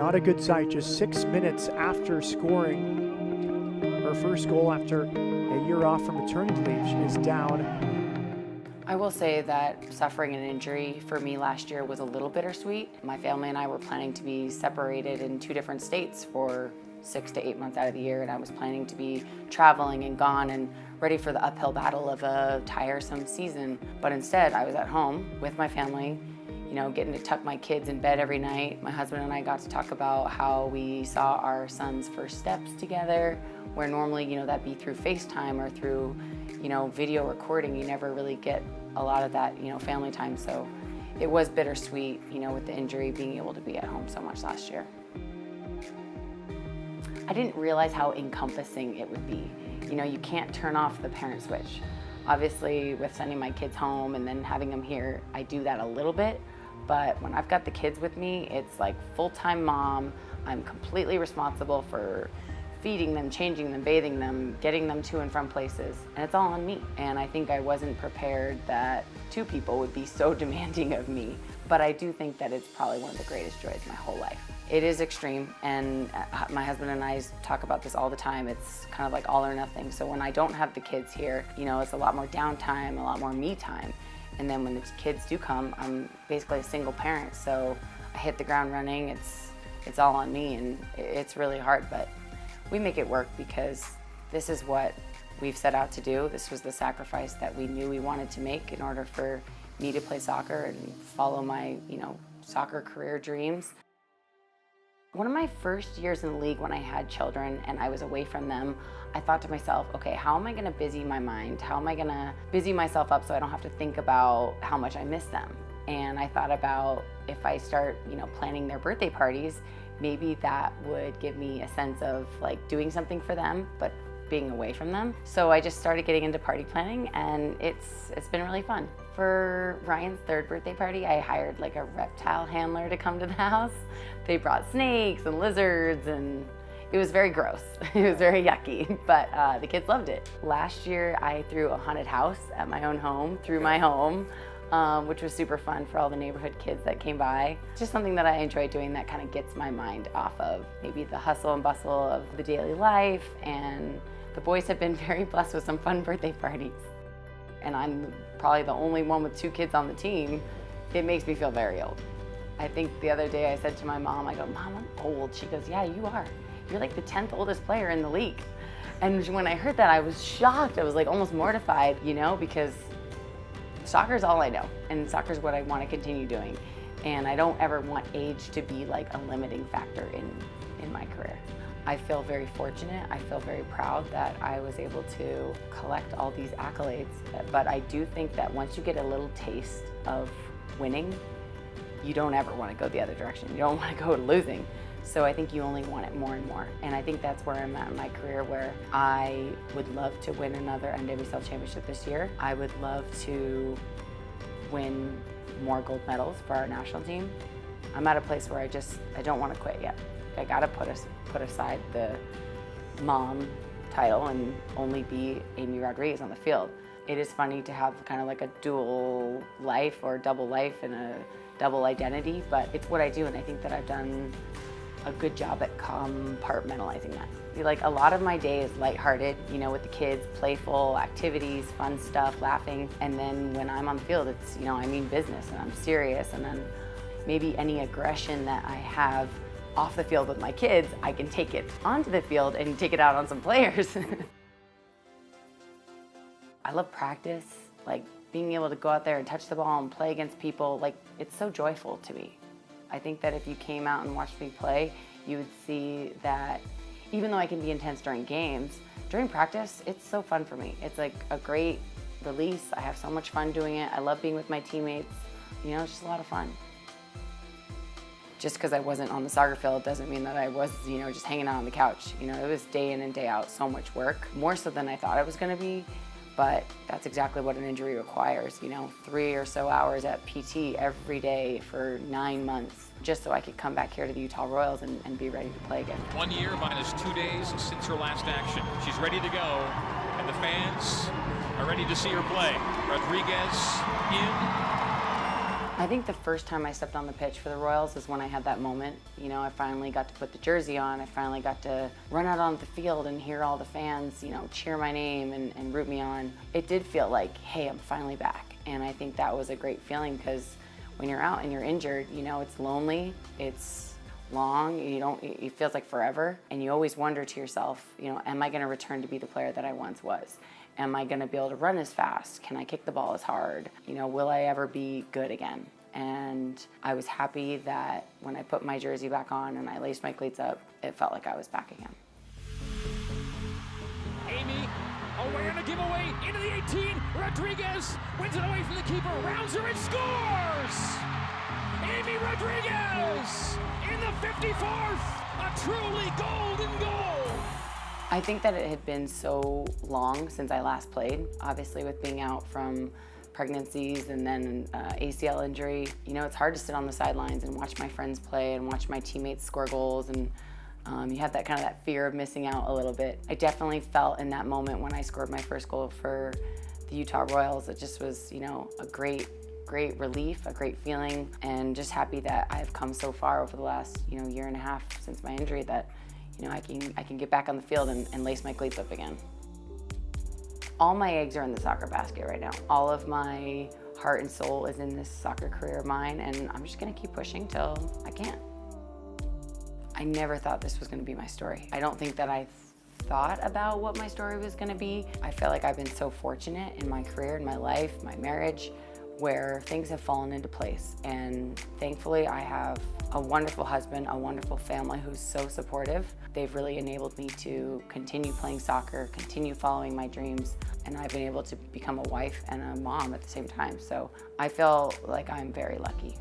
Not a good sight, just 6 minutes after scoring her first goal after a year off from maternity leave. She is down. I will say that suffering an injury for me last year was a little bittersweet. My family and I were planning to be separated in 2 different states for 6 to 8 months out of the year, and I was planning to be traveling and gone and ready for the uphill battle of a tiresome season. But instead, I was at home with my family, you know, getting to tuck my kids in bed every night. My husband and I got to talk about how we saw our son's first steps together, where normally, you know, that'd be through FaceTime or through, you know, video recording. You never really get a lot of that, you know, family time. So it was bittersweet, you know, with the injury, being able to be at home so much last year. I didn't realize how encompassing it would be. You know, you can't turn off the parent switch. Obviously, with sending my kids home and then having them here, I do that a little bit. But when I've got the kids with me, it's like full-time mom. I'm completely responsible for feeding them, changing them, bathing them, getting them to and from places, and it's all on me. And I think I wasn't prepared that 2 people would be so demanding of me, but I do think that it's probably one of the greatest joys of my whole life. It is extreme, and my husband and I talk about this all the time. It's kind of like all or nothing. So when I don't have the kids here, you know, it's a lot more downtime, a lot more me time. And then when the kids do come, I'm basically a single parent, so I hit the ground running. It's all on me, and it's really hard, but we make it work because this is what we've set out to do. This was the sacrifice that we knew we wanted to make in order for me to play soccer and follow my, you know, soccer career dreams. One of my first years in the league when I had children and I was away from them, I thought to myself, okay, how am I gonna busy my mind? How am I gonna busy myself up so I don't have to think about how much I miss them? And I thought about if I start, you know, planning their birthday parties, maybe that would give me a sense of like doing something for them, but being away from them. So I just started getting into party planning, and it's been really fun. For Ryan's 3rd birthday party, I hired like a reptile handler to come to the house. They brought snakes and lizards, and it was very gross. It was very yucky, but the kids loved it. Last year, I threw a haunted house at my own home, through my home, which was super fun for all the neighborhood kids that came by. It's just something that I enjoy doing that kind of gets my mind off of maybe the hustle and bustle of the daily life, and the boys have been very blessed with some fun birthday parties. And I'm probably the only one with 2 kids on the team. It makes me feel very old. I think the other day I said to my mom, I go, Mom, I'm old. She goes, yeah, you are. You're like the 10th oldest player in the league. And when I heard that, I was shocked. I was like almost mortified, you know, because soccer is all I know, and soccer is what I want to continue doing. And I don't ever want age to be like a limiting factor in my career. I feel very fortunate. I feel very proud that I was able to collect all these accolades. But I do think that once you get a little taste of winning, you don't ever want to go the other direction. You don't want to go to losing. So I think you only want it more and more. And I think that's where I'm at in my career, where I would love to win another NWSL championship this year. I would love to win more gold medals for our national team. I'm at a place where I don't want to quit yet. I gotta put aside the mom title and only be Amy Rodriguez on the field. It is funny to have kind of like a dual life or double life and a double identity, but it's what I do, and I think that I've done a good job at compartmentalizing that. Like, a lot of my day is lighthearted, you know, with the kids, playful activities, fun stuff, laughing, and then when I'm on the field, it's, you know, I mean business, and I'm serious, and then maybe any aggression that I have off the field with my kids, I can take it onto the field and take it out on some players. I love practice, like being able to go out there and touch the ball and play against people, like it's so joyful to me. I think that if you came out and watched me play, you would see that even though I can be intense during games, during practice, it's so fun for me. It's like a great release. I have so much fun doing it. I love being with my teammates. You know, it's just a lot of fun. Just because I wasn't on the soccer field doesn't mean that I was, you know, just hanging out on the couch. You know, it was day in and day out, so much work, more so than I thought it was gonna be, but that's exactly what an injury requires, you know, 3 or so hours at PT every day for 9 months, just so I could come back here to the Utah Royals and be ready to play again. 1 year minus 2 days since her last action. She's ready to go, and the fans are ready to see her play. Rodriguez in. I think the first time I stepped on the pitch for the Royals is when I had that moment. You know, I finally got to put the jersey on. I finally got to run out onto the field and hear all the fans, you know, cheer my name and root me on. It did feel like, hey, I'm finally back. And I think that was a great feeling because when you're out and you're injured, you know, it's lonely, it's long, it feels like forever. And you always wonder to yourself, you know, am I going to return to be the player that I once was? Am I going to be able to run as fast? Can I kick the ball as hard? You know, will I ever be good again? And I was happy that when I put my jersey back on and I laced my cleats up, it felt like I was back again. Amy, away on a giveaway, into the 18. Rodriguez wins it away from the keeper, rounds her and scores! Amy Rodriguez in the 54th, a truly golden goal! I think that it had been so long since I last played, obviously with being out from pregnancies and then ACL injury. You know, it's hard to sit on the sidelines and watch my friends play and watch my teammates score goals, and you have that kind of that fear of missing out a little bit. I definitely felt in that moment when I scored my first goal for the Utah Royals, it just was, you know, a great relief, a great feeling, and just happy that I've come so far over the last, you know, year and a half since my injury that, you know, I can get back on the field and lace my cleats up again. All my eggs are in the soccer basket right now. All of my heart and soul is in this soccer career of mine, and I'm just gonna keep pushing till I can't. I never thought this was gonna be my story. I don't think that I thought about what my story was gonna be. I feel like I've been so fortunate in my career, in my life, my marriage, where things have fallen into place. And thankfully I have a wonderful husband, a wonderful family who's so supportive. They've really enabled me to continue playing soccer, continue following my dreams, and I've been able to become a wife and a mom at the same time. So I feel like I'm very lucky.